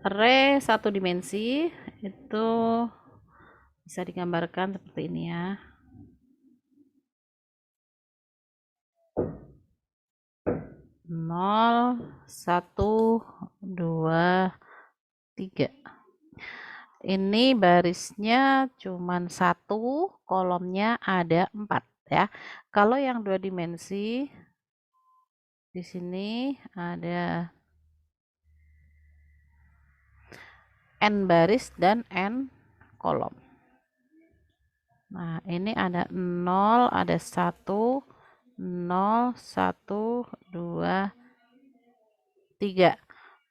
array satu dimensi itu bisa digambarkan seperti ini ya. Nol, 1, 2, 3. Ini barisnya cuman 1, kolomnya ada 4 ya. Kalau yang 2 dimensi di sini ada n baris dan n kolom. Nah, ini ada 0, ada 1, 0, 1, 2, 3.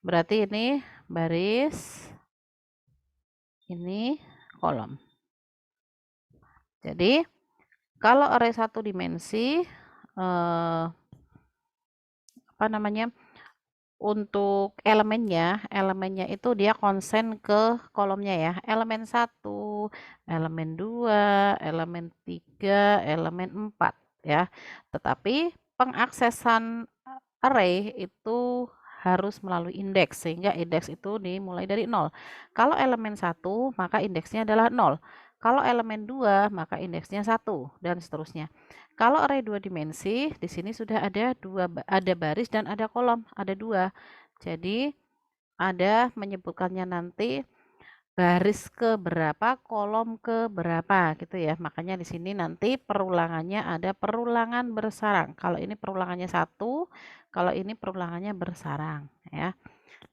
Berarti ini baris, ini kolom. Jadi, kalau array satu dimensi, untuk elemennya itu dia konsen ke kolomnya ya. Elemen 1, elemen 2, elemen 3, elemen 4 ya. Tetapi pengaksesan array itu harus melalui indeks sehingga indeks itu dimulai dari 0. Kalau elemen 1 maka indeksnya adalah 0. Kalau elemen 2 maka indeksnya 1 dan seterusnya. Kalau array 2 dimensi, di sini sudah ada ada baris dan ada kolom, ada 2. Jadi ada menyebutkannya nanti baris ke berapa, kolom ke berapa gitu ya. Makanya di sini nanti perulangannya ada perulangan bersarang. Kalau ini perulangannya 1, kalau ini perulangannya bersarang ya.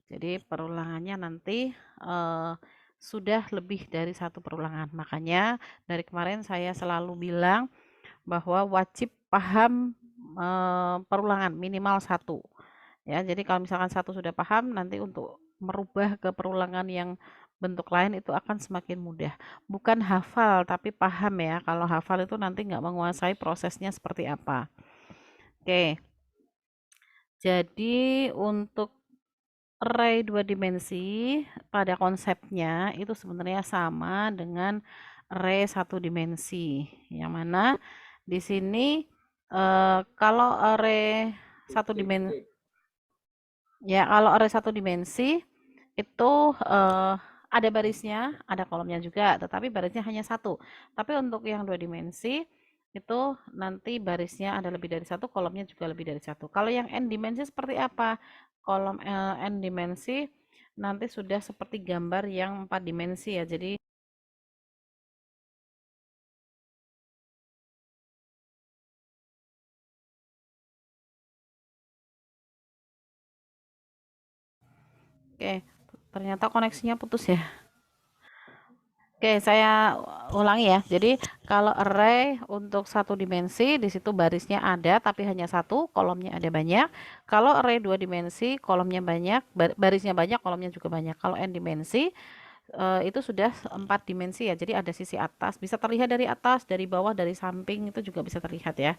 Jadi perulangannya nanti sudah lebih dari satu perulangan. Makanya dari kemarin saya selalu bilang bahwa wajib paham perulangan minimal 1 ya. Jadi kalau misalkan 1 sudah paham, nanti untuk merubah ke perulangan yang bentuk lain itu akan semakin mudah. Bukan hafal tapi paham ya. Kalau hafal itu nanti nggak menguasai prosesnya seperti apa. Oke. Jadi untuk array 2 dimensi pada konsepnya itu sebenarnya sama dengan array 1 dimensi. Yang mana di sini kalau array 1 dimensi ya, kalau array 1 dimensi itu ada barisnya, ada kolomnya juga, tetapi barisnya hanya 1. Tapi untuk yang 2 dimensi itu nanti barisnya ada lebih dari 1, kolomnya juga lebih dari 1. Kalau yang n dimensi seperti apa? Kolom n dimensi nanti sudah seperti gambar yang 4 dimensi ya. Jadi oke, ternyata koneksinya putus ya. Oke, saya ulangi ya. Jadi kalau array untuk satu dimensi, di situ barisnya ada tapi hanya 1, kolomnya ada banyak. Kalau array 2 dimensi, kolomnya banyak, barisnya banyak, kolomnya juga banyak. Kalau n dimensi, itu sudah 4 dimensi ya. Jadi ada sisi atas, bisa terlihat dari atas, dari bawah, dari samping, itu juga bisa terlihat ya.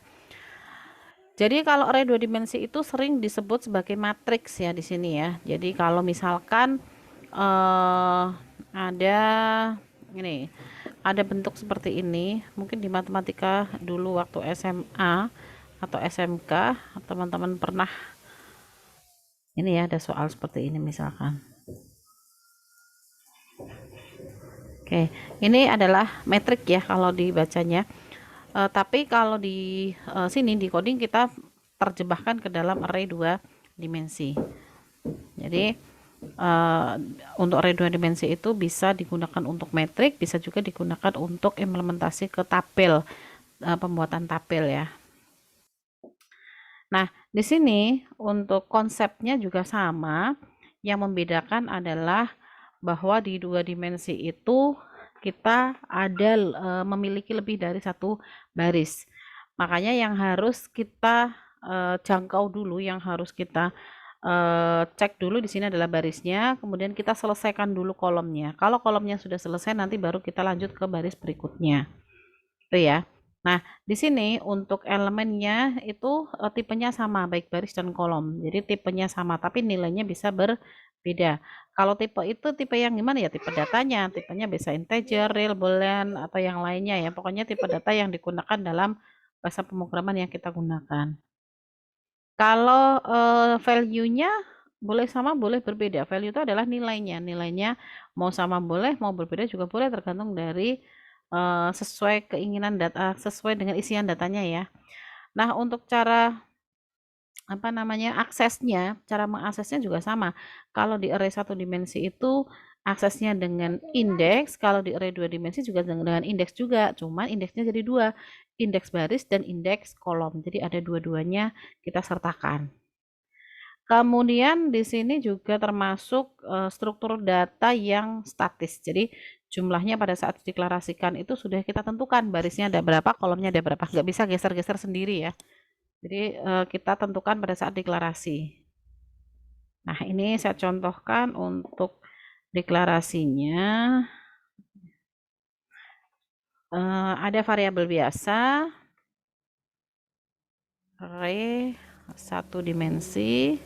Jadi kalau array 2 dimensi itu sering disebut sebagai matriks ya di sini ya. Jadi kalau misalkan ada ini, ada bentuk seperti ini, mungkin di matematika dulu waktu SMA atau SMK teman-teman pernah ini ya, ada soal seperti ini misalkan. Oke, ini adalah metrik ya kalau dibacanya. Tapi kalau di sini di coding kita terjebakkan ke dalam array 2 dimensi. Jadi untuk array 2 dimensi itu bisa digunakan untuk metrik, bisa juga digunakan untuk implementasi ke tabel, pembuatan tabel ya. Nah, di sini untuk konsepnya juga sama. Yang membedakan adalah bahwa di 2 dimensi itu kita ada memiliki lebih dari 1 baris. Makanya yang harus kita jangkau dulu, yang harus kita cek dulu di sini adalah barisnya, kemudian kita selesaikan dulu kolomnya. Kalau kolomnya sudah selesai, nanti baru kita lanjut ke baris berikutnya. Itu ya. Nah, di sini untuk elemennya itu tipenya sama, baik baris dan kolom. Jadi tipenya sama, tapi nilainya bisa berbeda. Kalau tipe itu tipe yang gimana ya? Tipe datanya, tipenya bisa integer, real, boolean, atau yang lainnya ya. Pokoknya tipe data yang digunakan dalam bahasa pemrograman yang kita gunakan. Kalau value-nya Boleh sama, boleh berbeda. Value itu adalah nilainya. Nilainya mau sama boleh, mau berbeda juga boleh, tergantung dari sesuai keinginan data, sesuai dengan isian datanya ya. Nah, untuk cara apa namanya aksesnya, cara mengaksesnya juga sama. Kalau di array satu dimensi itu aksesnya dengan indeks, kalau di array dua dimensi juga dengan indeks juga, cuman indeksnya jadi dua, indeks baris dan indeks kolom. Jadi ada dua-duanya kita sertakan. Kemudian di sini juga termasuk struktur data yang statis. Jadi jumlahnya pada saat dideklarasikan itu sudah kita tentukan barisnya ada berapa, kolomnya ada berapa. Nggak bisa geser-geser sendiri ya. Jadi kita tentukan pada saat deklarasi. Nah, ini saya contohkan untuk deklarasinya. Ada variabel biasa, array satu dimensi,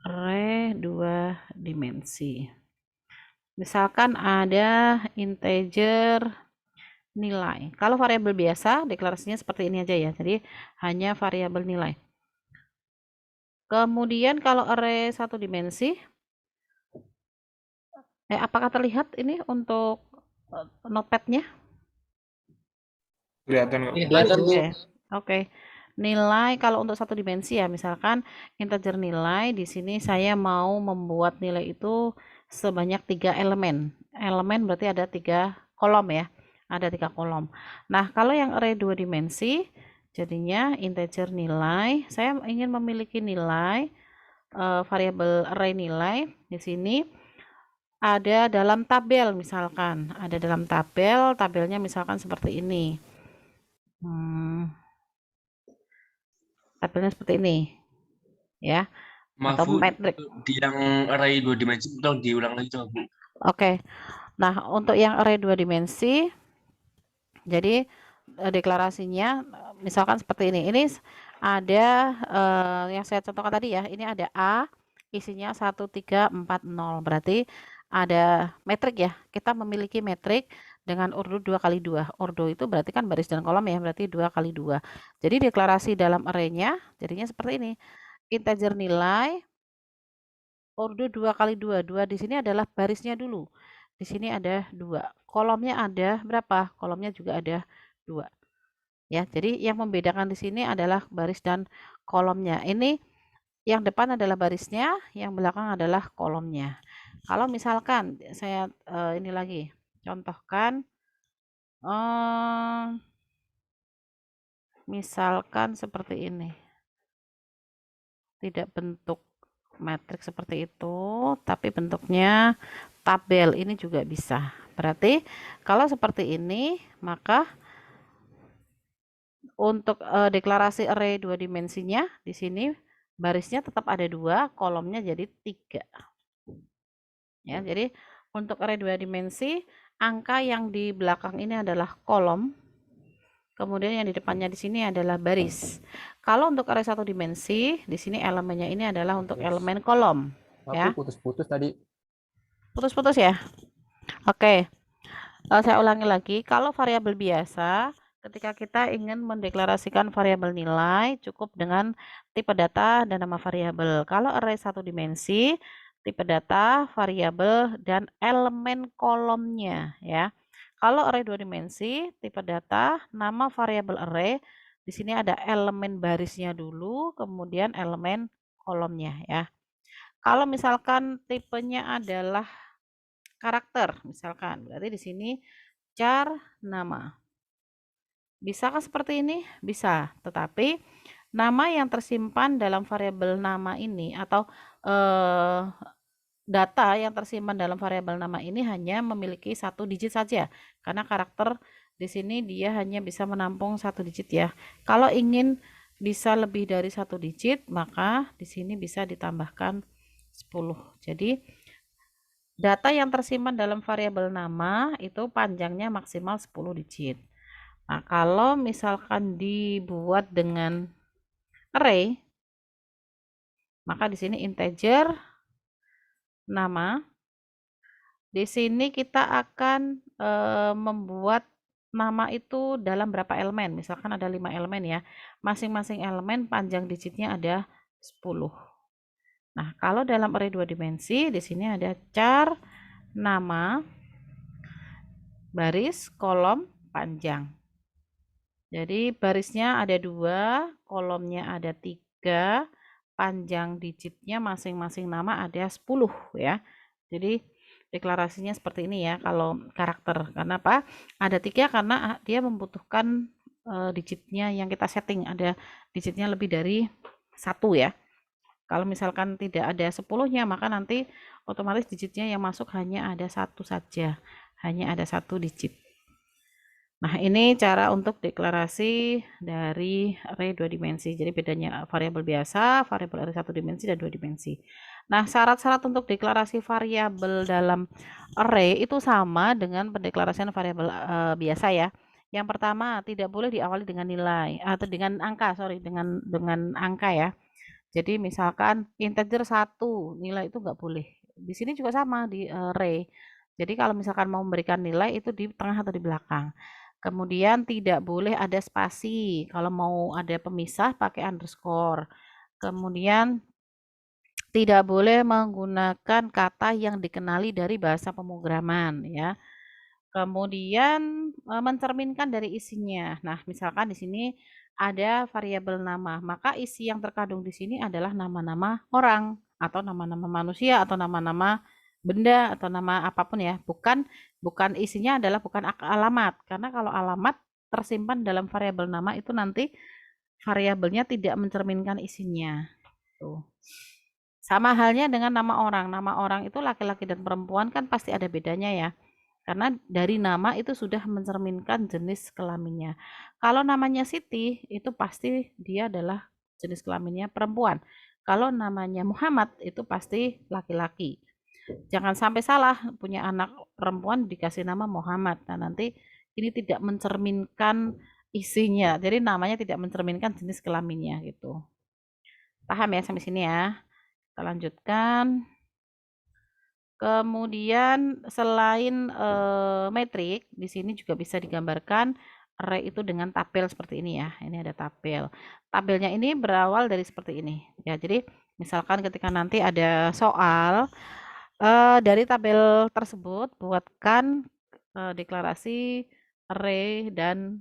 array dua dimensi. Misalkan ada integer nilai. Kalau variabel biasa, deklarasinya seperti ini aja ya. Jadi hanya variabel nilai. Kemudian kalau array satu dimensi, apakah terlihat ini untuk notepad-nya? Kelihatan Ini kok. kelihatan, Bu. Oke, oke. Nilai kalau untuk satu dimensi ya, misalkan integer nilai di sini saya mau membuat nilai itu sebanyak 3 elemen. Elemen berarti ada 3 kolom ya. Ada 3 kolom. Nah, kalau yang array 2 dimensi jadinya integer nilai, saya ingin memiliki nilai variabel array nilai di sini ada dalam tabel misalkan, ada dalam tabel, tabelnya misalkan seperti ini. Tabelnya seperti ini ya, Maaf atau Bu, metrik. di yang array 2 dimensi tolong diulang lagi coba Bu. Oke. Nah, untuk yang array 2 dimensi, jadi deklarasinya misalkan seperti ini. Ini ada yang saya contohkan tadi ya. Ini ada A, isinya 1340. Berarti ada metrik ya. Kita memiliki metrik dengan urut 2 kali 2. Urut itu berarti kan baris dan kolom ya, berarti 2 kali 2. Jadi deklarasi dalam array-nya jadinya seperti ini. Integer nilai ordo 2 kali 2. 2 di sini adalah barisnya dulu. Di sini ada 2. Kolomnya ada berapa? Kolomnya juga ada 2. Ya, jadi yang membedakan di sini adalah baris dan kolomnya. Ini yang depan adalah barisnya, yang belakang adalah kolomnya. Kalau misalkan saya ini lagi contohkan misalkan seperti ini. Tidak bentuk metrik seperti itu, tapi bentuknya tabel, ini juga bisa. Berarti kalau seperti ini, maka untuk deklarasi array 2 dimensinya di sini barisnya tetap ada 2, kolomnya jadi 3. Ya, jadi untuk array 2 dimensi, angka yang di belakang ini adalah kolom, kemudian yang di depannya di sini adalah baris. Kalau untuk array 1 dimensi, di sini elemennya ini adalah untuk elemen kolom, ya. Putus-putus tadi. Putus-putus ya? Oke. Saya ulangi lagi, kalau variabel biasa, ketika kita ingin mendeklarasikan variabel nilai, cukup dengan tipe data dan nama variabel. Kalau array satu dimensi, tipe data, variabel, dan elemen kolomnya ya. Kalau array dua dimensi, tipe data, nama variabel array, di sini ada elemen barisnya dulu, kemudian elemen kolomnya ya. Kalau misalkan tipenya adalah karakter, misalkan, berarti di sini char nama. Bisakah seperti ini? Bisa, tetapi nama yang tersimpan dalam variabel nama ini atau data yang tersimpan dalam variabel nama ini hanya memiliki 1 digit saja, karena karakter di sini dia hanya bisa menampung 1 digit ya. Kalau ingin bisa lebih dari 1 digit, maka di sini bisa ditambahkan 10. Jadi data yang tersimpan dalam variabel nama itu panjangnya maksimal 10 digit. Nah, kalau misalkan dibuat dengan array, maka di sini integer nama. Di sini kita akan membuat nama itu dalam berapa elemen. Misalkan ada 5 elemen ya. Masing-masing elemen panjang digitnya ada 10. Nah, kalau dalam array 2 dimensi, di sini ada char, nama, baris, kolom, panjang. Jadi barisnya ada 2, kolomnya ada 3, panjang digitnya masing-masing nama ada 10 ya. Jadi deklarasinya seperti ini ya kalau karakter. Karena apa? Ada 3 karena dia membutuhkan digitnya yang kita setting, ada digitnya lebih dari 1 ya. Kalau misalkan tidak ada 10-nya, maka nanti otomatis digitnya yang masuk hanya ada 1 saja. Hanya ada 1 digit. Nah, ini cara untuk deklarasi dari array 2 dimensi. Jadi bedanya variabel biasa, variabel array 1 dimensi, dan 2 dimensi. Nah, syarat-syarat untuk deklarasi variabel dalam array itu sama dengan pendeklarasian variabel biasa ya. Yang pertama, tidak boleh diawali dengan nilai atau dengan angka, sorry, dengan angka ya. Jadi misalkan integer 1, nilai itu nggak boleh. Di sini juga sama di array. Jadi kalau misalkan mau memberikan nilai itu di tengah atau di belakang. Kemudian tidak boleh ada spasi. Kalau mau ada pemisah pakai underscore. Kemudian tidak boleh menggunakan kata yang dikenali dari bahasa pemrograman ya. Kemudian mencerminkan dari isinya. Nah, misalkan di sini ada variabel nama, maka isi yang terkandung di sini adalah nama-nama orang atau nama-nama manusia atau nama-nama benda atau nama apapun ya. Bukan isinya adalah bukan alamat, karena kalau alamat tersimpan dalam variabel nama itu nanti variabelnya tidak mencerminkan isinya. Tuh. Sama halnya dengan nama orang. Nama orang itu laki-laki dan perempuan kan pasti ada bedanya ya. Karena dari nama itu sudah mencerminkan jenis kelaminnya. Kalau namanya Siti, itu pasti dia adalah jenis kelaminnya perempuan. Kalau namanya Muhammad, itu pasti laki-laki. Jangan sampai salah punya anak perempuan dikasih nama Muhammad. Nah, nanti ini tidak mencerminkan isinya. Jadi namanya tidak mencerminkan jenis kelaminnya gitu. Paham ya sampai sini ya? Kita lanjutkan. Kemudian selain metrik, di sini juga bisa digambarkan array itu dengan tabel seperti ini ya. Ini ada tabel. Tabelnya ini berawal dari seperti ini. Ya, jadi misalkan ketika nanti ada soal dari tabel tersebut buatkan deklarasi array dan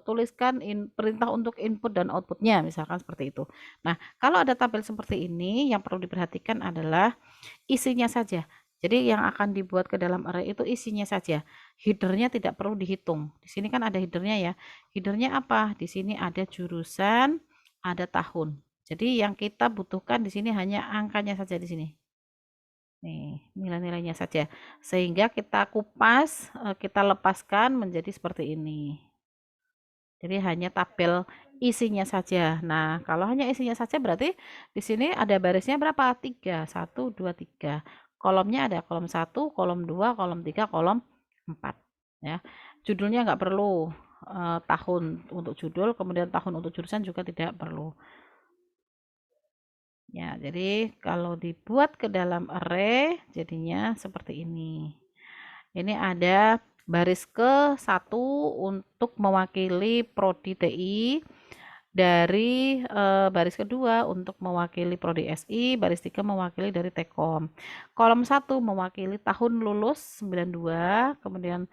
tuliskan perintah untuk input dan outputnya misalkan seperti itu. Nah, kalau ada tabel seperti ini yang perlu diperhatikan adalah isinya saja. Jadi yang akan dibuat ke dalam array itu isinya saja. Headernya tidak perlu dihitung. Di sini kan ada headernya ya. Headernya apa? Di sini ada jurusan, ada tahun. Jadi yang kita butuhkan di sini hanya angkanya saja di sini. Nih, nilai-nilainya saja. Sehingga kita kupas, kita lepaskan menjadi seperti ini. Jadi hanya tabel isinya saja. Nah, kalau hanya isinya saja berarti di sini ada barisnya berapa? 3, 1, 2, 3. Kolomnya ada kolom 1, kolom 2, kolom 3, kolom 4. Ya. Judulnya nggak perlu tahun untuk judul, kemudian tahun untuk jurusan juga tidak perlu. Ya, jadi kalau dibuat ke dalam array jadinya seperti ini. Ini ada baris ke-1 untuk mewakili prodi TI, dari baris kedua untuk mewakili prodi SI, baris 3 mewakili dari Tekom. Kolom 1 mewakili tahun lulus 92, kemudian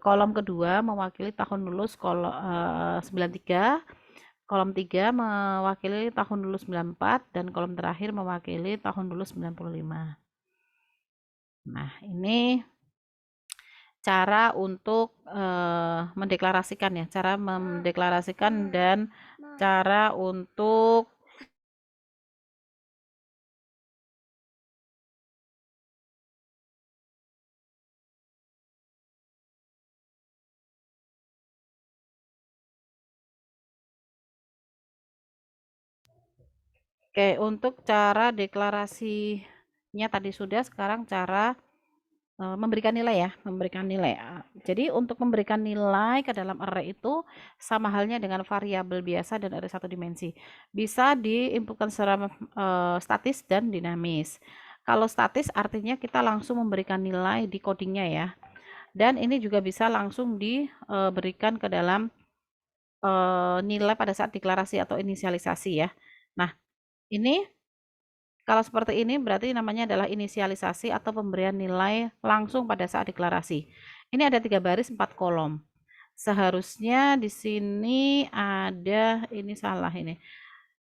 kolom kedua mewakili tahun lulus 93, kolom 3 mewakili tahun lulus 94, dan kolom terakhir mewakili tahun lulus 95. Nah, ini cara untuk mendeklarasikan ya, cara mendeklarasikan dan cara untuk untuk cara deklarasinya tadi sudah, sekarang cara memberikan nilai ya, memberikan nilai. Jadi untuk memberikan nilai ke dalam array itu sama halnya dengan variabel biasa dan array 1 dimensi. Bisa diinputkan secara statis dan dinamis. Kalau statis artinya kita langsung memberikan nilai di codingnya ya. Dan ini juga bisa langsung diberikan ke dalam nilai pada saat deklarasi atau inisialisasi ya. Nah, Ini kalau seperti ini berarti namanya adalah inisialisasi atau pemberian nilai langsung pada saat deklarasi. Ini ada 3 baris 4 kolom. Seharusnya di sini ada, ini salah ini.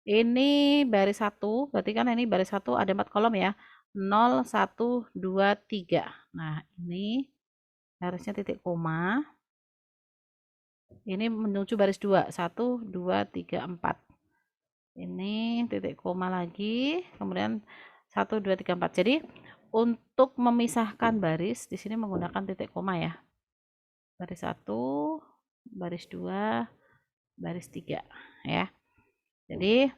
Ini baris 1, berarti kan ini baris 1 ada 4 kolom ya. 0, 1, 2, 3. Nah, ini harusnya titik koma. Ini menuju baris 2, 1, 2, 3, 4. Ini titik koma lagi, kemudian 1, 2, 3, 4. Jadi untuk memisahkan baris di sini menggunakan titik koma ya. Baris 1, baris 2, baris 3 ya. Jadi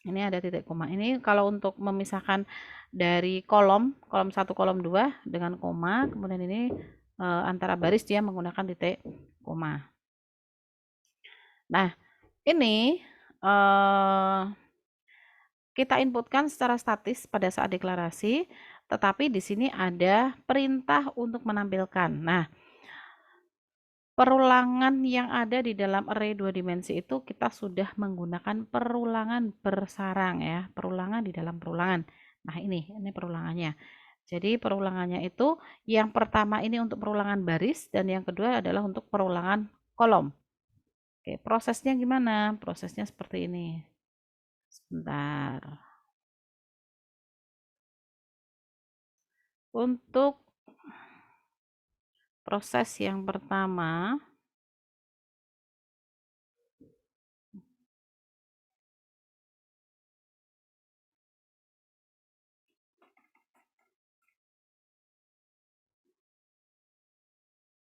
ini ada titik koma. Ini kalau untuk memisahkan dari kolom 1, kolom 2 dengan koma, kemudian ini antara baris dia menggunakan titik koma. Nah, ini kita inputkan secara statis pada saat deklarasi, tetapi di sini ada perintah untuk menampilkan. Nah, perulangan yang ada di dalam array 2 dimensi itu kita sudah menggunakan perulangan bersarang ya, perulangan di dalam perulangan. Nah, ini perulangannya. Jadi perulangannya itu yang pertama ini untuk perulangan baris dan yang kedua adalah untuk perulangan kolom. Oke, prosesnya gimana? Prosesnya seperti ini. Sebentar. Untuk proses yang pertama,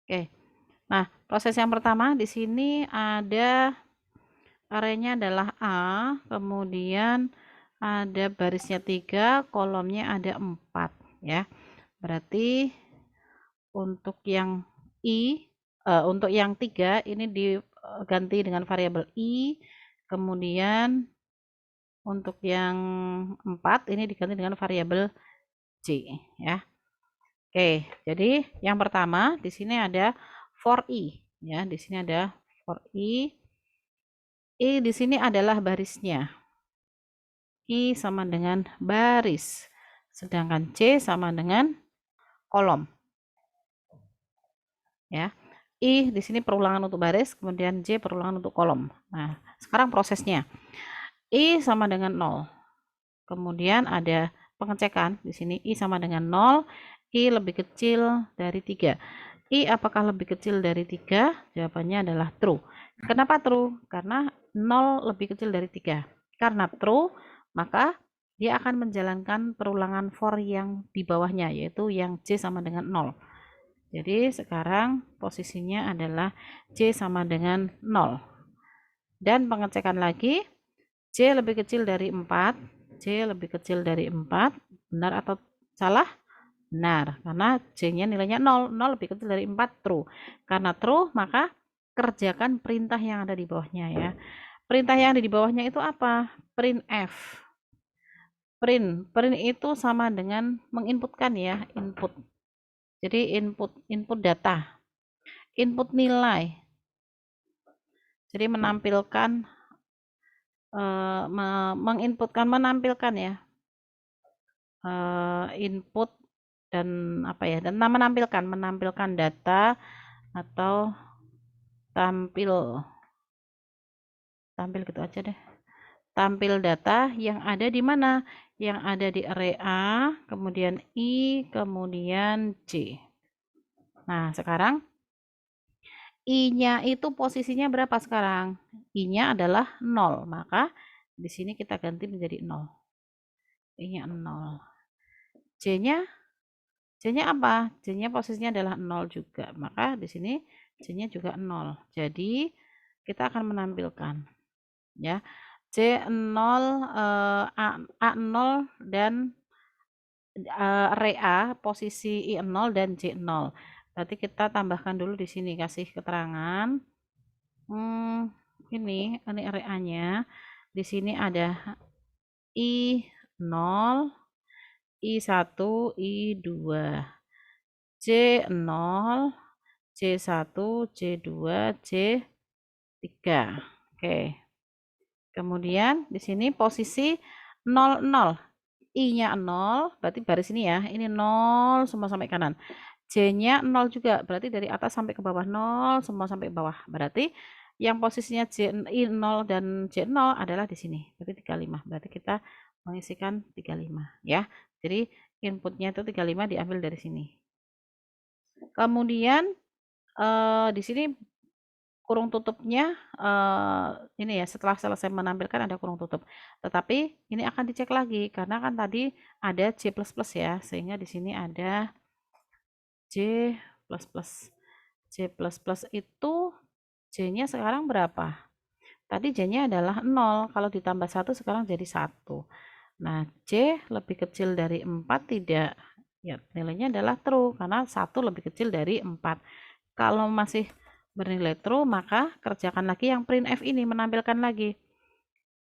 oke. Nah, proses yang pertama di sini ada arraynya adalah A, kemudian ada barisnya 3, kolomnya ada 4 ya. Berarti untuk yang untuk yang 3 ini diganti dengan variabel I, kemudian untuk yang 4 ini diganti dengan variabel J ya. Oke, jadi yang pertama di sini ada for I ya, di sini ada for I. I di sini adalah barisnya. I sama dengan baris. Sedangkan C sama dengan kolom. Ya. I di sini perulangan untuk baris, kemudian J perulangan untuk kolom. Nah, sekarang prosesnya. I sama dengan 0. Kemudian ada pengecekan di sini I sama dengan 0, I lebih kecil dari 3. I apakah lebih kecil dari 3? Jawabannya adalah true. Kenapa true? Karena 0 lebih kecil dari 3. Karena true, maka dia akan menjalankan perulangan for yang di bawahnya, yaitu yang J sama dengan 0. Jadi sekarang posisinya adalah J sama dengan 0. Dan pengecekan lagi, J lebih kecil dari 4, J lebih kecil dari 4, benar atau salah? Benar, karena J-nya nilainya 0, 0 lebih kecil dari 4, true. Karena true, maka kerjakan perintah yang ada di bawahnya ya. Perintah yang ada di bawahnya itu apa? Printf. Print itu sama dengan menginputkan ya, input. Jadi input data, input nilai. Jadi menampilkan, menampilkan ya, input dan apa ya, dan menampilkan data atau tampil gitu aja deh. Tampil data yang ada di mana? Yang ada di array A, kemudian I, kemudian J. Nah, sekarang I-nya itu posisinya berapa sekarang? I-nya adalah 0, maka di sini kita ganti menjadi 0. I-nya 0. J-nya apa? J-nya posisinya adalah 0 juga, maka di sini J-nya juga 0. Jadi kita akan menampilkan ya C0, A0 dan array A posisi I0 dan J0. Berarti kita tambahkan dulu di sini, kasih keterangan. Ini array A-nya. Di sini ada I0, I1, I2, J0, J1, J2, J3. Oke. Kemudian di sini posisi 0, 0. I-nya 0, berarti baris ini ya. Ini 0 semua sampai kanan. J-nya 0 juga, berarti dari atas sampai ke bawah 0 semua sampai bawah. Berarti yang posisinya I0 dan J0 adalah di sini. Berarti 35. Berarti kita mengisikan 35 ya. Jadi inputnya itu 35 diambil dari sini. Kemudian di sini kurung tutupnya ini ya, setelah selesai menampilkan ada kurung tutup. Tetapi ini akan dicek lagi karena kan tadi ada J++ ya, sehingga di sini ada J++. J++ itu J-nya sekarang berapa? Tadi J-nya adalah 0, kalau ditambah 1 sekarang jadi 1. Nah, J lebih kecil dari 4 tidak? Ya, nilainya adalah true karena 1 lebih kecil dari 4. Kalau masih bernilai true, maka kerjakan lagi yang printf ini, menampilkan lagi.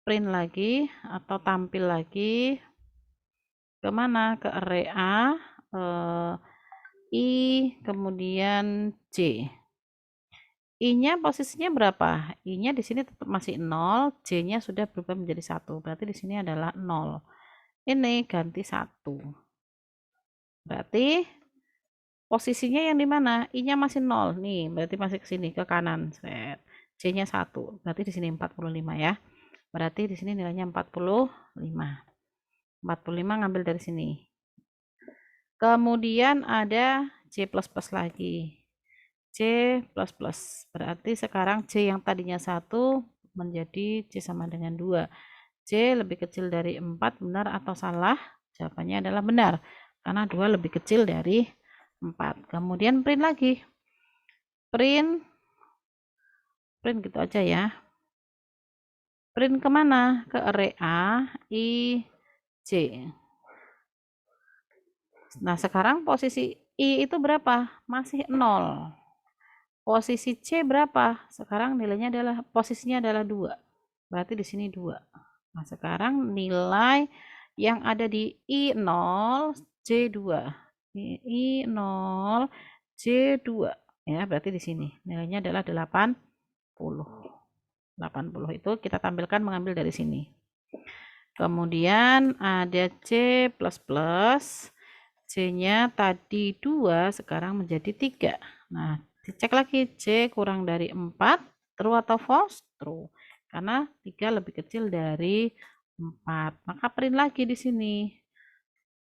Print lagi atau tampil lagi ke mana? Ke array A, I, kemudian J. I-nya posisinya berapa? I-nya di sini tetap masih 0, J-nya sudah berubah menjadi 1. Berarti di sini adalah 0. Ini ganti 1. Berarti posisinya yang di mana? I-nya masih 0. Nih, berarti masih ke sini, ke kanan. J-nya 1. Berarti di sini 45 ya. Berarti di sini nilainya 45. 45 ngambil dari sini. Kemudian ada J++ lagi. J++. Berarti sekarang J yang tadinya 1 menjadi J sama dengan 2. J lebih kecil dari 4, benar atau salah? Jawabannya adalah benar. Karena 2 lebih kecil dari 4. Kemudian print lagi. Print gitu aja ya. Print kemana? Ke array A, I, J. Nah, sekarang posisi I itu berapa? Masih 0. Posisi C berapa? Sekarang nilainya adalah, posisinya adalah 2. Berarti di sini 2. Nah, sekarang nilai yang ada di I0, J2. I0, J2. Ya, berarti di sini. Nilainya adalah 80. 80 itu kita tampilkan mengambil dari sini. Kemudian ada C++. C-nya tadi 2, sekarang menjadi 3. Nah, dicek lagi C kurang dari 4, true atau false? True. Karena 3 lebih kecil dari 4. Maka print lagi di sini.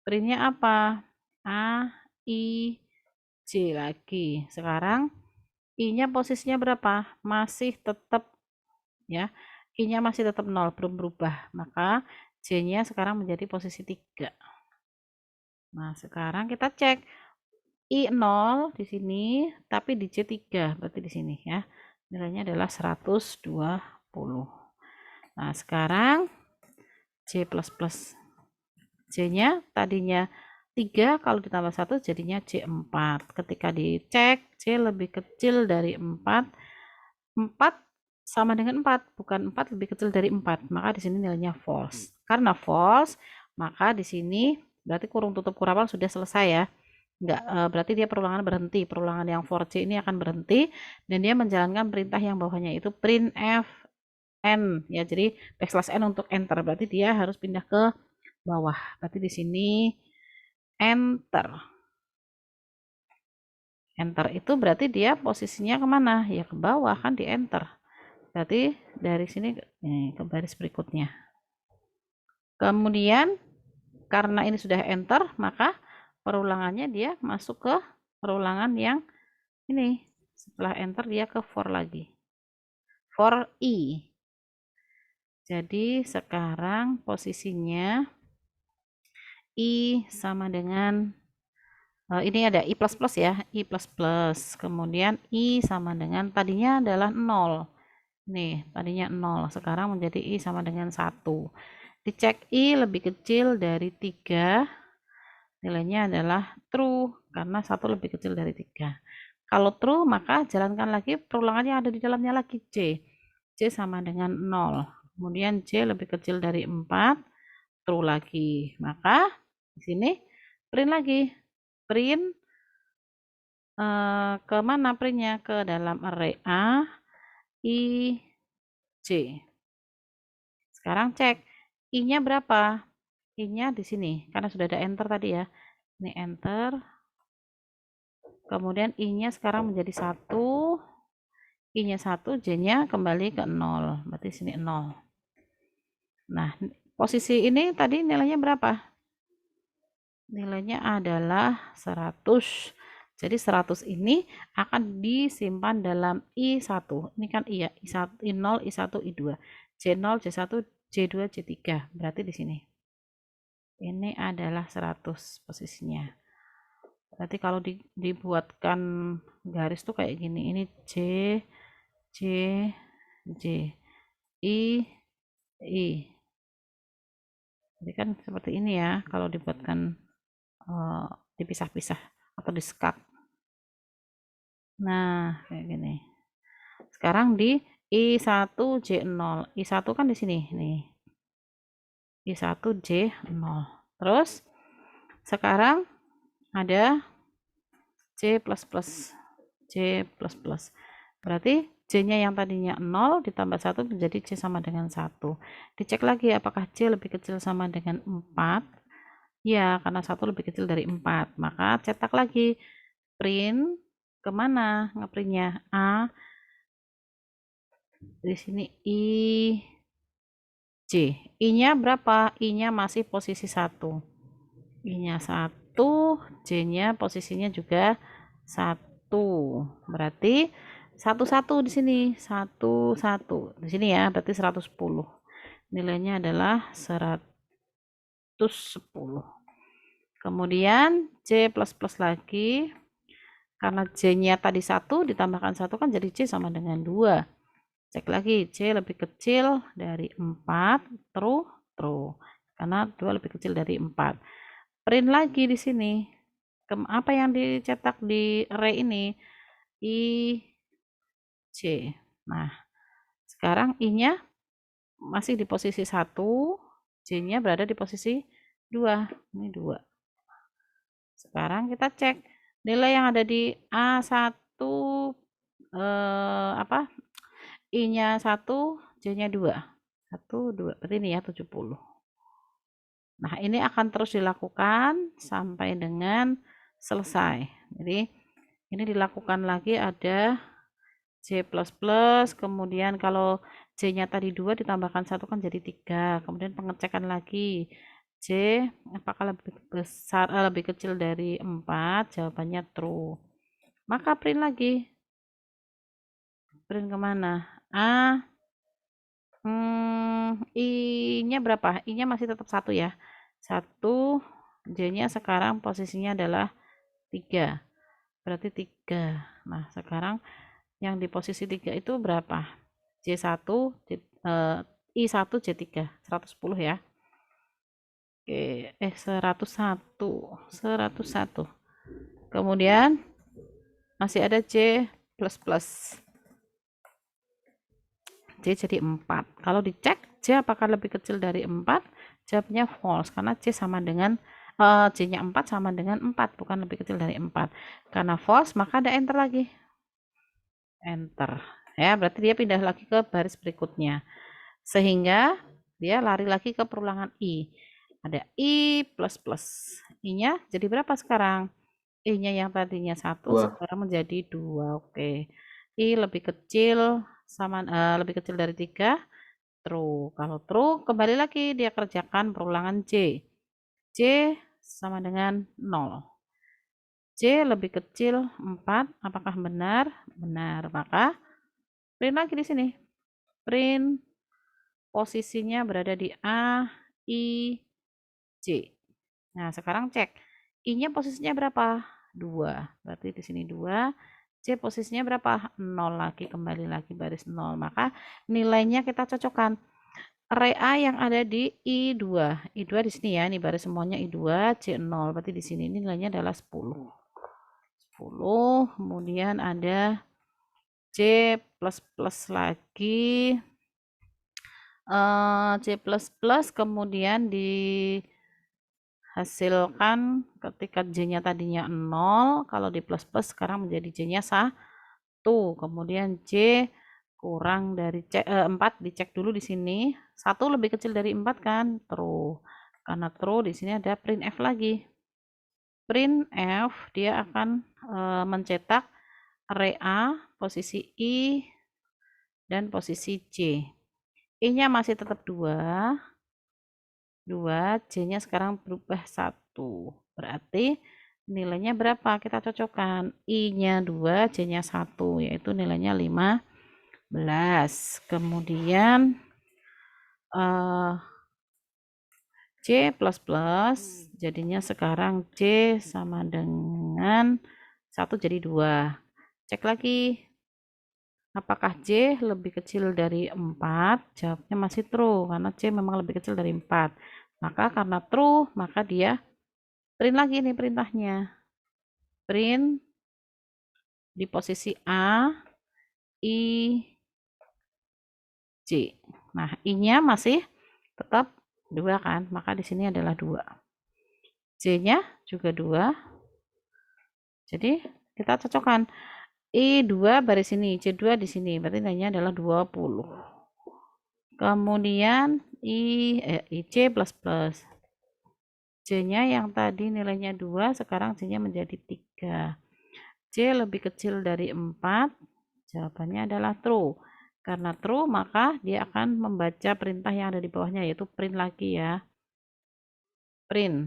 Printnya apa? A, I, J lagi. Sekarang I-nya posisinya berapa? Masih tetap ya. I-nya masih tetap 0, belum berubah. Maka J-nya sekarang menjadi posisi 3. Nah, sekarang kita cek I0 di sini, tapi di J3, berarti di sini ya. Nilainya adalah 120. Nah, sekarang J++. J-nya tadinya 3, kalau ditambah 1 jadinya J4. Ketika dicek, J lebih kecil dari 4. 4 sama dengan 4, bukan 4 lebih kecil dari 4. Maka di sini nilainya false. Karena false, maka di sini berarti kurung tutup kurapal sudah selesai ya. Enggak, berarti dia perulangan berhenti. Perulangan yang for C ini akan berhenti dan dia menjalankan perintah yang bawahnya itu printf n ya. Jadi backslash n untuk enter. Berarti dia harus pindah ke bawah. Berarti di sini enter. Enter itu berarti dia posisinya kemana? Ya ke bawah kan, di enter. Berarti dari sini ke baris berikutnya. Kemudian karena ini sudah enter, maka perulangannya dia masuk ke perulangan yang ini. Setelah enter dia ke for lagi. For I. Jadi sekarang posisinya I sama dengan ini ada I++ ya, I++. Kemudian I sama dengan tadinya adalah 0. Nih, tadinya 0, sekarang menjadi I sama dengan 1. Dicek I lebih kecil dari 3, nilainya adalah true, karena 1 lebih kecil dari 3. Kalau true, maka jalankan lagi perulangan yang ada di dalamnya lagi, J. J sama dengan 0. Kemudian J lebih kecil dari 4, true lagi. Maka di sini print lagi. Print ke mana printnya? Ke dalam array A, I, J. Sekarang cek I-nya berapa? I-nya di sini, karena sudah ada enter tadi ya. Ini enter. Kemudian I-nya sekarang menjadi 1. I-nya 1, J-nya kembali ke 0. Berarti sini 0. Nah, posisi ini tadi nilainya berapa? Nilainya adalah 100. Jadi 100 ini akan disimpan dalam I1. Ini kan I ya, I1, I0, I1, I2. J0, J1, J2, J3. Berarti di sini. Ini adalah 100 posisinya. Berarti kalau dibuatkan garis tuh kayak gini. Ini J, J, J, I, I. Jadi kan seperti ini ya kalau dibuatkan dipisah-pisah atau di-skat. Nah, kayak gini. Sekarang di I1 J0. I1 kan di sini nih. I1 J0. Terus sekarang ada J++. J++. Berarti J-nya yang tadinya 0 ditambah 1 menjadi J sama dengan 1. Dicek lagi apakah J lebih kecil sama dengan 4. Ya, karena 1 lebih kecil dari 4. Maka cetak lagi. Print kemana ngeprintnya? A. Di sini I. J. I-nya berapa? I-nya masih posisi 1. I-nya 1. J-nya posisinya juga 1. Berarti 1 di sini. 1 di sini ya, berarti 110. Nilainya adalah 110. Kemudian J++ lagi. Karena J-nya tadi 1 ditambahkan 1 kan jadi J sama dengan 2. Cek lagi, J lebih kecil dari 4, true, true. Karena 2 lebih kecil dari 4. Print lagi di sini. Apa yang dicetak di array ini? I, J. Nah, sekarang I-nya masih di posisi 1, J-nya berada di posisi 2. Ini 2. Sekarang kita cek nilai yang ada di A1 apa? I-nya 1, J-nya 2. 1, 2. Berarti ini ya 70. Nah, ini akan terus dilakukan sampai dengan selesai. Jadi, ini dilakukan lagi ada J++, kemudian kalau J-nya tadi 2 ditambahkan 1 kan jadi 3. Kemudian pengecekan lagi. J apakah lebih besar lebih kecil dari 4? Jawabannya true. Maka print lagi. Print kemana? A. I-nya berapa? I-nya masih tetap 1 ya. 1. J-nya sekarang posisinya adalah 3. Berarti 3. Nah, sekarang yang di posisi 3 itu berapa? J1, I1, J3. 110 ya. Oke, 101. 101. Kemudian masih ada J++. J jadi 4. Kalau dicek J apakah lebih kecil dari 4? Jawabnya false karena J sama dengan J-nya 4 sama dengan 4, bukan lebih kecil dari 4. Karena false maka ada enter lagi. Enter. Ya, berarti dia pindah lagi ke baris berikutnya. Sehingga dia lari lagi ke perulangan I. Ada I++. I-nya jadi berapa sekarang? I-nya yang tadinya 1 sekarang menjadi 2. Oke. I lebih kecil sama lebih kecil dari 3. True. Kalau true, kembali lagi dia kerjakan perulangan J. J sama dengan 0. J lebih kecil 4. Apakah benar? Benar. Maka print lagi di sini. Print posisinya berada di A, I, J. Nah, sekarang cek. I-nya posisinya berapa? 2. Berarti di sini 2. C posisinya berapa? 0 lagi, kembali lagi baris 0. Maka nilainya kita cocokkan. Array A yang ada di I2. I2 di sini ya, ini baris semuanya I2, C0. Berarti di sini nilainya adalah 10. 10, kemudian ada C++ lagi. C++ kemudian dihasilkan ketika J-nya tadinya 0, kalau di plus plus sekarang menjadi J-nya 1. Kemudian J kurang dari 4 dicek dulu di sini. 1 lebih kecil dari 4 kan? True. Karena true di sini ada printf lagi. Printf dia akan mencetak array A, posisi I, dan posisi J. I-nya masih tetap 2, J-nya sekarang berubah 1. Berarti nilainya berapa? Kita cocokkan. I-nya 2, J-nya 1, yaitu nilainya 15. Kemudian C++, jadinya sekarang C sama dengan 1 jadi 2. Cek lagi. Apakah C lebih kecil dari 4? Jawabnya masih true, karena C memang lebih kecil dari 4. Maka karena true, maka dia print lagi nih perintahnya. Print di posisi A, I, J. Nah, I-nya masih tetap 2 kan? Maka di sini adalah 2. J-nya juga 2. Jadi, kita cocokkan. I2 baris ini, J2 di sini. Berarti nilainya adalah 20. Kemudian IC plus. J-nya yang tadi nilainya 2, sekarang J-nya menjadi 3. J lebih kecil dari 4, jawabannya adalah true. Karena true, maka dia akan membaca perintah yang ada di bawahnya, yaitu print lagi ya. Print.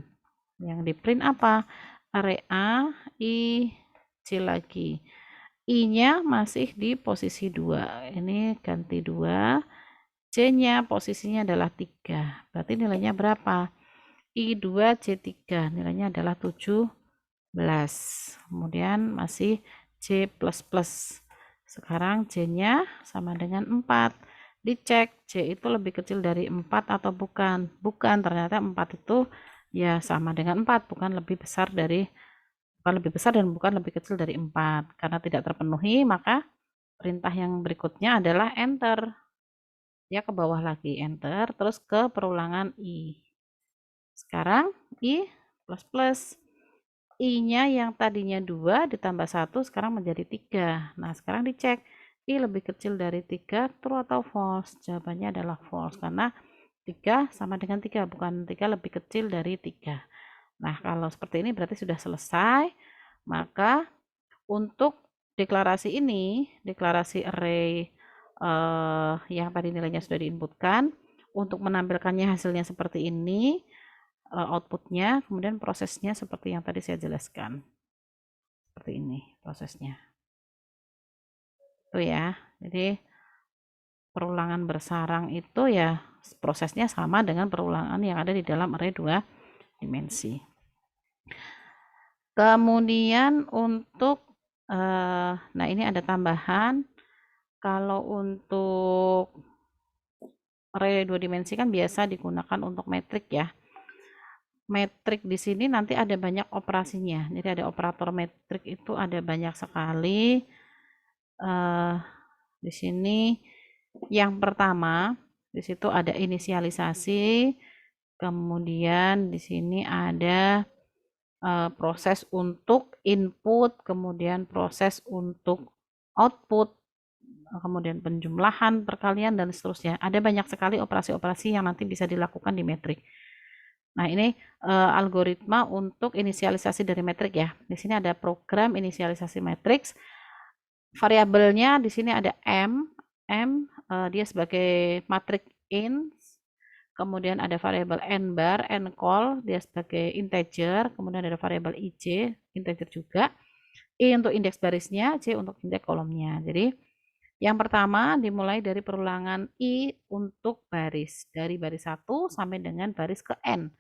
Yang di print apa? Array A, I, J lagi. I-nya masih di posisi 2. Ini ganti 2. J-nya posisinya adalah 3. Berarti nilainya berapa? I2 J3. Nilainya adalah 17. Kemudian masih J++. Sekarang J-nya sama dengan 4. Dicek J itu lebih kecil dari 4 atau bukan? Bukan, ternyata 4 itu ya sama dengan 4, bukan lebih besar dan bukan lebih kecil dari 4. Karena tidak terpenuhi, maka perintah yang berikutnya adalah enter. Dia ke bawah lagi, enter, terus ke perulangan I. Sekarang I++. I-nya yang tadinya 2 ditambah 1 sekarang menjadi 3. Nah, sekarang dicek. I lebih kecil dari 3, true atau false? Jawabannya adalah false, karena 3 sama dengan 3, bukan 3 lebih kecil dari 3. Nah, kalau seperti ini berarti sudah selesai. Maka untuk deklarasi ini, deklarasi array yang tadi nilainya sudah diinputkan, untuk menampilkannya hasilnya seperti ini, outputnya, kemudian prosesnya seperti yang tadi saya jelaskan. Seperti ini prosesnya. Itu ya, jadi perulangan bersarang itu ya prosesnya sama dengan perulangan yang ada di dalam array 2 dimensi. Kemudian untuk, nah ini ada tambahan, kalau untuk array 2 dimensi kan biasa digunakan untuk metrik ya. Metrik di sini nanti ada banyak operasinya. Jadi ada operator metrik itu ada banyak sekali. Di sini yang pertama di situ ada inisialisasi, kemudian di sini ada proses untuk input, kemudian proses untuk output, kemudian penjumlahan, perkalian, dan seterusnya. Ada banyak sekali operasi-operasi yang nanti bisa dilakukan di metrik. Nah, ini algoritma untuk inisialisasi dari metrik ya. Di sini ada program inisialisasi matriks. Variabelnya di sini ada M dia sebagai matrik int. Kemudian ada variabel n bar, n call dia sebagai integer. Kemudian ada variabel ij, integer juga. I untuk indeks barisnya, J untuk indeks kolomnya. Jadi yang pertama dimulai dari perulangan I untuk baris. Dari baris 1 sampai dengan baris ke N.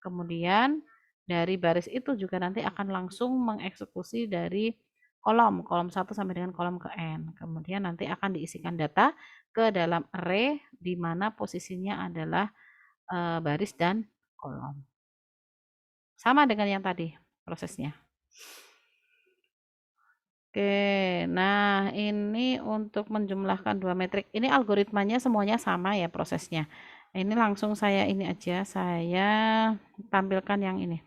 Kemudian dari baris itu juga nanti akan langsung mengeksekusi dari kolom 1 sampai dengan kolom ke N. Kemudian nanti akan diisikan data ke dalam array di mana posisinya adalah baris dan kolom. Sama dengan yang tadi prosesnya. Oke, nah ini untuk menjumlahkan 2 metrik. Ini algoritmanya semuanya sama ya prosesnya. Ini langsung saya ini aja, saya tampilkan yang ini.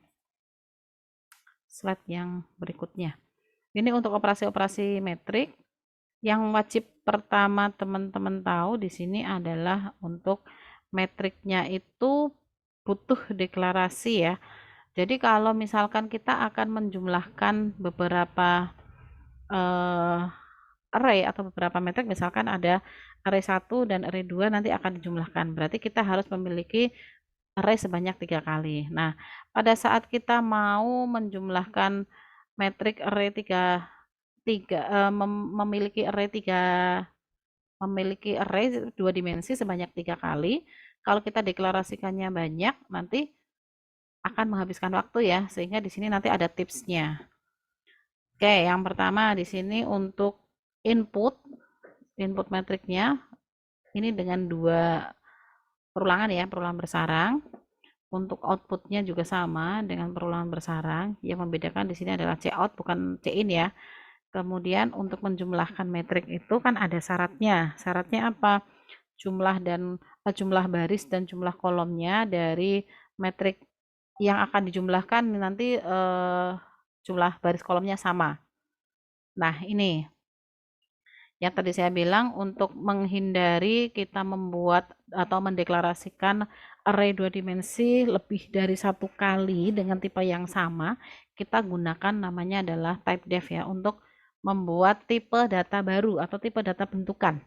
Slide yang berikutnya. Ini untuk operasi-operasi metrik. Yang wajib pertama teman-teman tahu di sini adalah untuk metriknya itu butuh deklarasi ya. Jadi kalau misalkan kita akan menjumlahkan beberapa eh, array atau beberapa metrik, misalkan ada array 1 dan array 2 nanti akan dijumlahkan. Berarti kita harus memiliki array sebanyak 3 kali. Nah, pada saat kita mau menjumlahkan metrik array 3 memiliki array 3 memiliki array 2 dimensi sebanyak 3 kali. Kalau kita deklarasikannya banyak, nanti akan menghabiskan waktu ya, sehingga di sini nanti ada tipsnya. Oke, yang pertama di sini untuk input metriknya ini dengan 2 perulangan ya, perulangan bersarang. Untuk outputnya juga sama dengan perulangan bersarang. Yang membedakan di sini adalah cout bukan cin ya. Kemudian untuk menjumlahkan metrik itu kan ada syaratnya. Syaratnya apa? Jumlah baris dan jumlah kolomnya dari metrik yang akan dijumlahkan nanti jumlah baris kolomnya sama. Nah, ini yang tadi saya bilang untuk menghindari kita membuat atau mendeklarasikan array 2 dimensi lebih dari 1 kali dengan tipe yang sama, kita gunakan namanya adalah type def ya untuk membuat tipe data baru atau tipe data bentukan.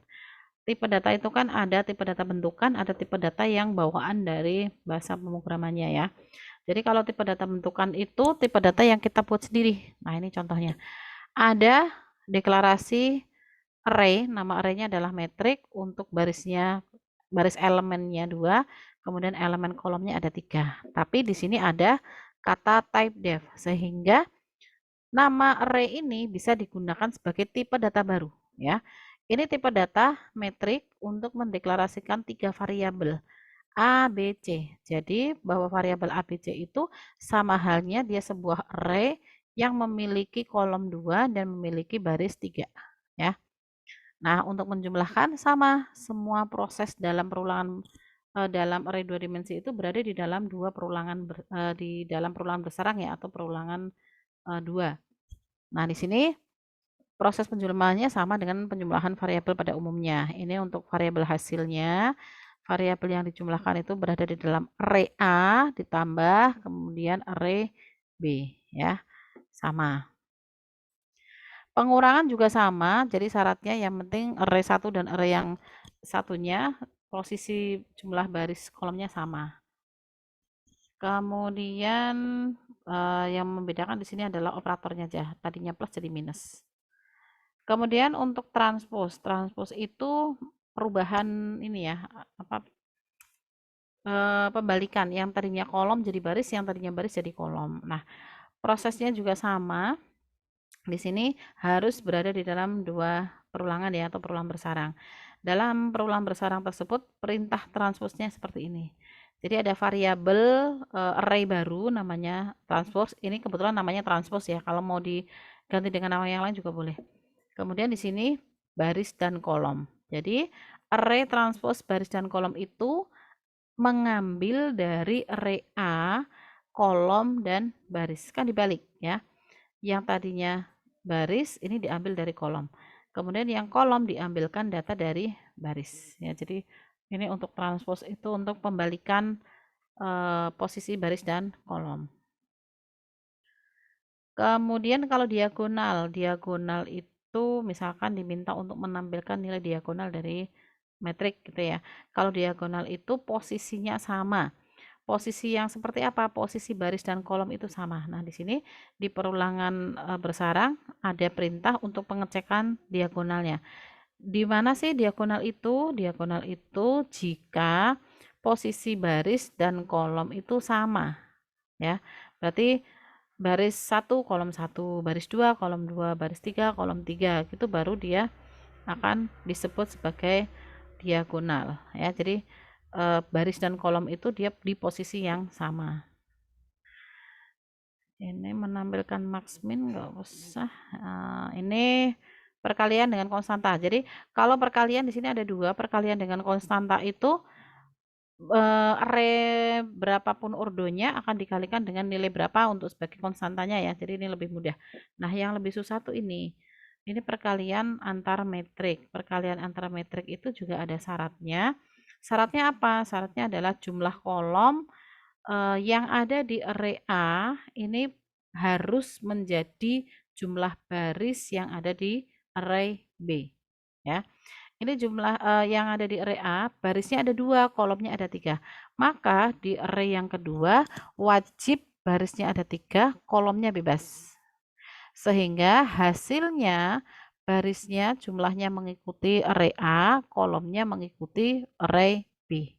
Tipe data itu kan ada tipe data bentukan, ada tipe data yang bawaan dari bahasa pemrogramannya ya. Jadi kalau tipe data bentukan itu tipe data yang kita buat sendiri. Nah, ini contohnya. Ada deklarasi array, nama arraynya adalah metrik, untuk barisnya, baris elemennya 2, kemudian elemen kolomnya ada 3. Tapi di sini ada kata type def, sehingga nama array ini bisa digunakan sebagai tipe data baru. Ya, ini tipe data metrik untuk mendeklarasikan 3 variabel A, B, C. Jadi bahwa variabel A, B, C itu sama halnya dia sebuah array yang memiliki kolom 2 dan memiliki baris 3. Ya. Nah, untuk menjumlahkan sama, semua proses dalam perulangan dalam array 2 dimensi itu berada di dalam di dalam perulangan bersarang ya atau perulangan 2. Nah, di sini proses penjumlahannya sama dengan penjumlahan variabel pada umumnya. Ini untuk variabel hasilnya. Variabel yang dijumlahkan itu berada di dalam array A ditambah kemudian array B ya. Sama. Pengurangan juga sama, jadi syaratnya yang penting array 1 dan array yang satunya posisi jumlah baris kolomnya sama. Kemudian yang membedakan di sini adalah operatornya aja, tadinya plus jadi minus. Kemudian untuk transpose itu perubahan ini ya, apa pembalikan, yang tadinya kolom jadi baris, yang tadinya baris jadi kolom. Nah, prosesnya juga sama. Di sini harus berada di dalam 2 perulangan ya atau perulangan bersarang. Dalam perulangan bersarang tersebut perintah transposnya seperti ini. Jadi ada variabel array baru namanya transpose. Ini kebetulan namanya transpose ya. Kalau mau diganti dengan nama yang lain juga boleh. Kemudian di sini baris dan kolom. Jadi array transpose baris dan kolom itu mengambil dari array A, kolom dan baris. Kan dibalik ya. Yang tadinya baris ini diambil dari kolom. Kemudian yang kolom diambilkan data dari baris. Ya, jadi ini untuk transpose itu untuk pembalikan posisi baris dan kolom. Kemudian kalau diagonal itu misalkan diminta untuk menampilkan nilai diagonal dari metrik gitu ya. Kalau diagonal itu posisinya sama. Posisi yang seperti apa? Posisi baris dan kolom itu sama. Nah, di sini di perulangan bersarang ada perintah untuk pengecekan diagonalnya. Di mana sih diagonal itu? Diagonal itu jika posisi baris dan kolom itu sama, ya. Berarti baris 1 kolom 1, baris 2 kolom 2, baris 3 kolom 3. Itu baru dia akan disebut sebagai diagonal, ya. Jadi baris dan kolom itu dia di posisi yang sama. Ini menampilkan max min nggak usah. Ini perkalian dengan konstanta. Jadi kalau perkalian di sini ada 2, perkalian dengan konstanta itu array berapapun ordonya akan dikalikan dengan nilai berapa untuk sebagai konstantanya ya. Jadi ini lebih mudah. Nah, yang lebih susah tuh ini. Ini perkalian antar metrik. Perkalian antar metrik itu juga ada syaratnya. Syaratnya apa? Syaratnya adalah jumlah kolom yang ada di array A ini harus menjadi jumlah baris yang ada di array B. Ya. Ini jumlah yang ada di array A, barisnya ada 2, kolomnya ada 3. Maka di array yang kedua wajib barisnya ada 3, kolomnya bebas. Sehingga hasilnya barisnya jumlahnya mengikuti array A, kolomnya mengikuti array B.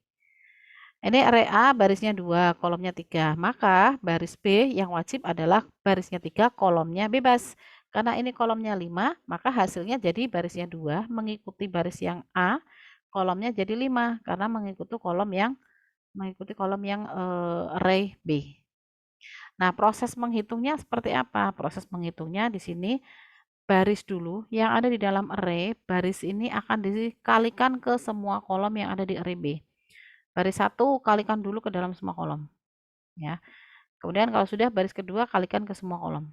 Ini array A barisnya 2, kolomnya 3. Maka baris B yang wajib adalah barisnya 3, kolomnya bebas. Karena ini kolomnya 5, maka hasilnya jadi barisnya 2 mengikuti baris yang A, kolomnya jadi 5 karena mengikuti kolom yang array B. Nah, proses menghitungnya seperti apa? Proses menghitungnya di sini baris dulu yang ada di dalam array, baris ini akan dikalikan ke semua kolom yang ada di array B. Baris 1 kalikan dulu ke dalam semua kolom, ya. Kemudian kalau sudah baris kedua kalikan ke semua kolom.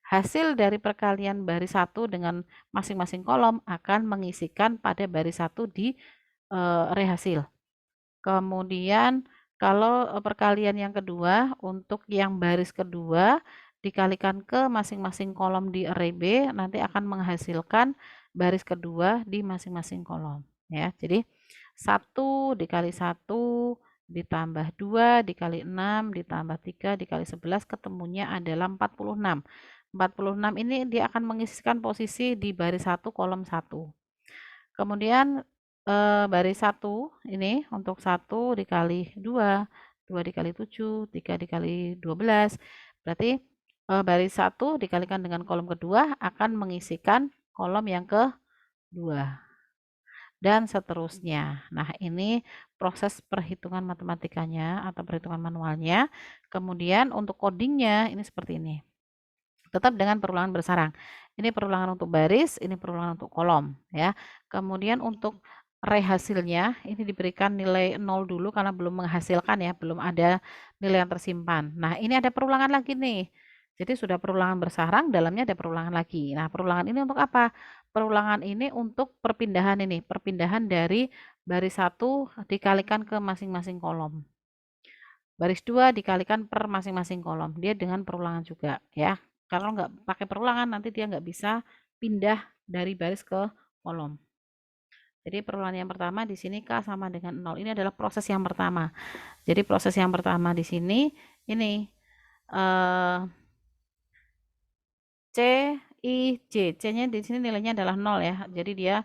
Hasil dari perkalian baris 1 dengan masing-masing kolom akan mengisikan pada baris 1 di array hasil. Kemudian kalau perkalian yang kedua, untuk yang baris kedua dikalikan ke masing-masing kolom di array B, nanti akan menghasilkan baris kedua di masing-masing kolom. Ya, jadi 1 dikali 1 ditambah 2 dikali 6 ditambah 3 dikali 11 ketemunya adalah 46. 46 ini dia akan mengisikan posisi di baris 1 kolom 1. Kemudian baris 1 ini untuk 1 dikali 2, 2 dikali 7, 3 dikali 12. Berarti baris 1 dikalikan dengan kolom kedua akan mengisikan kolom yang kedua. Dan seterusnya. Nah, ini proses perhitungan matematikanya atau perhitungan manualnya. Kemudian untuk codingnya ini seperti ini. Tetap dengan perulangan bersarang. Ini perulangan untuk baris, ini perulangan untuk kolom, ya. Kemudian untuk array hasilnya ini diberikan nilai 0 dulu karena belum menghasilkan ya, belum ada nilai yang tersimpan. Nah, ini ada perulangan lagi nih. Jadi sudah perulangan bersarang, dalamnya ada perulangan lagi. Nah, perulangan ini untuk apa? Perulangan ini untuk perpindahan ini, perpindahan dari baris 1 dikalikan ke masing-masing kolom. Baris 2 dikalikan per masing-masing kolom. Dia dengan perulangan juga ya. Kalau nggak pakai perulangan nanti dia nggak bisa pindah dari baris ke kolom. Jadi perulangan yang pertama di sini K sama dengan 0. Ini adalah proses yang pertama. Jadi proses yang pertama di sini ini C, I, J. C-nya di sini nilainya adalah 0 ya. Jadi dia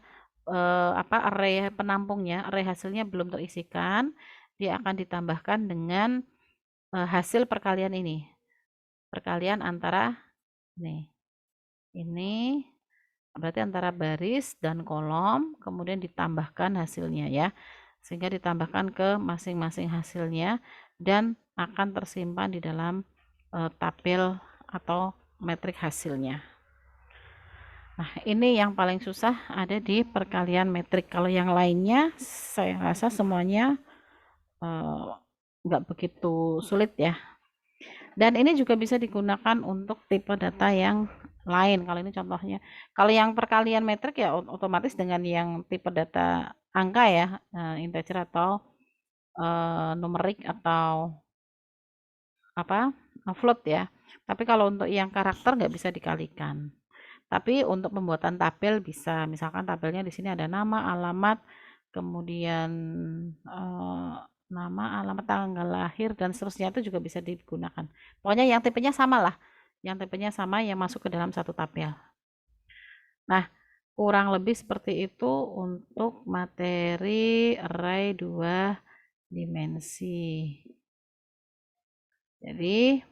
array penampungnya, array hasilnya belum terisikan. Dia akan ditambahkan dengan hasil perkalian ini. Perkalian antara ini berarti antara baris dan kolom, kemudian ditambahkan hasilnya ya. Sehingga ditambahkan ke masing-masing hasilnya dan akan tersimpan di dalam tabel atau metrik hasilnya. Nah, ini yang paling susah ada di perkalian metrik. Kalau yang lainnya saya rasa semuanya nggak begitu sulit ya. Dan ini juga bisa digunakan untuk tipe data yang lain. Kalau ini contohnya. Kalau yang perkalian metrik ya otomatis dengan yang tipe data angka ya, integer atau numerik atau apa? Float ya. Tapi kalau untuk yang karakter nggak bisa dikalikan. Tapi untuk pembuatan tabel bisa. Misalkan tabelnya di sini ada nama, alamat, kemudian nama, alamat, tanggal lahir, dan seterusnya itu juga bisa digunakan. Pokoknya yang tipenya sama lah. Yang tipenya sama yang masuk ke dalam satu tabel. Nah, kurang lebih seperti itu untuk materi array 2 dimensi. Jadi,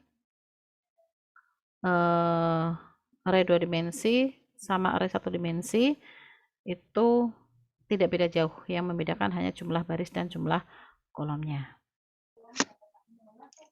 array 2 dimensi sama array 1 dimensi itu tidak beda jauh. Yang membedakan hanya jumlah baris dan jumlah kolomnya.